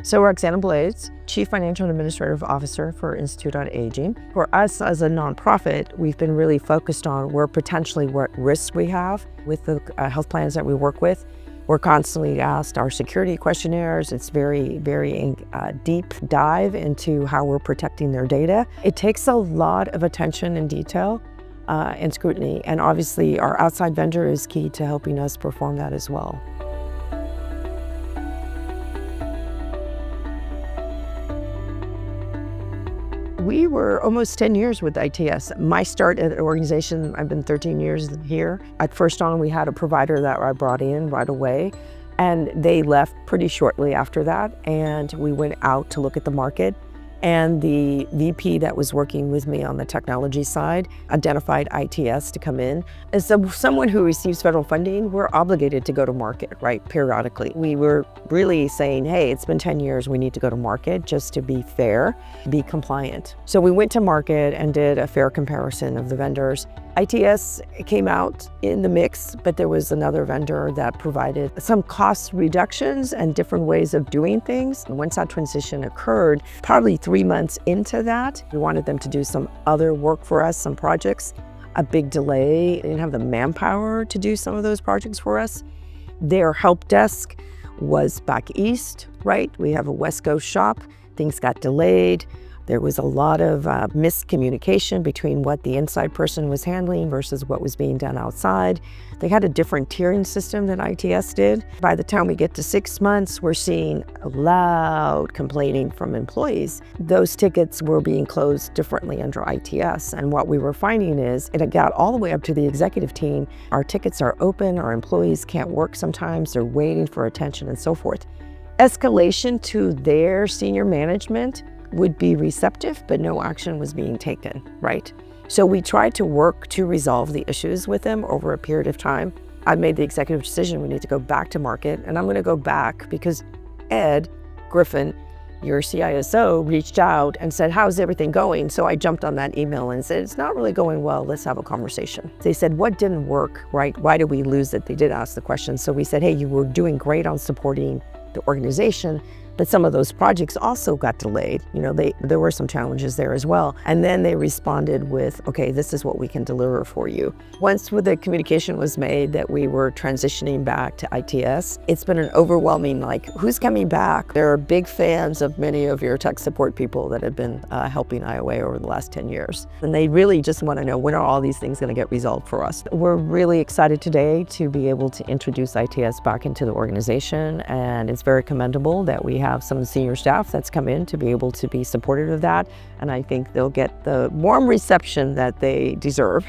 So Roxana Blades, Chief Financial and Administrative Officer for Institute on Aging. For us as a nonprofit, we've been really focused on what risks we have with the health plans that we work with. We're constantly asked our security questionnaires. It's very deep dive into how we're protecting their data. It takes a lot of attention and detail and scrutiny, and obviously our outside vendor is key to helping us perform that as well. We were almost 10 years with ITS. My start at the organization, I've been 13 years here. At first on, we had a provider that I brought in right away, and they left pretty shortly after that, and we went out to look at the market. And the VP that was working with me on the technology side identified ITS to come in. As someone who receives federal funding, we're obligated to go to market, right, periodically. We were really saying, hey, it's been 10 years, we need to go to market just to be fair, be compliant. So we went to market and did a fair comparison of the vendors. ITS came out in the mix, but there was another vendor that provided some cost reductions and different ways of doing things. And once that transition occurred, probably 3 months into that, we wanted them to do some other work for us, some projects. A big delay, they didn't have the manpower to do some of those projects for us. Their help desk was back east, right? We have a West Coast shop. Things got delayed. There was a lot of miscommunication between what the inside person was handling versus what was being done outside. They had a different tiering system than ITS did. By the time we get to 6 months, we're seeing loud complaining from employees. Those tickets were being closed differently under ITS. And what we were finding is it got all the way up to the executive team. Our tickets are open, our employees can't work sometimes, they're waiting for attention and so forth. Escalation to their senior management would be receptive, but no action was being taken, right? So we tried to work to resolve the issues with them over a period of time. I made the executive decision we need to go back to market, and I'm going to go back because Ed Griffin, your CISO, reached out and said, how's everything going? So I jumped on that email and said, it's not really going well, let's have a conversation. They said, what didn't work, right? Why did we lose it? They did ask the question. So we said, hey, you were doing great on supporting the organization, but some of those projects also got delayed. You know, there were some challenges there as well. And then they responded with, okay, this is what we can deliver for you. Once the communication was made that we were transitioning back to ITS, it's been an overwhelming, like, who's coming back? There are big fans of many of your tech support people that have been helping IOA over the last 10 years. And they really just want to know, when are all these things going to get resolved for us? We're really excited today to be able to introduce ITS back into the organization. And it's very commendable that we have some senior staff that's come in to be able to be supportive of that. And I think they'll get the warm reception that they deserve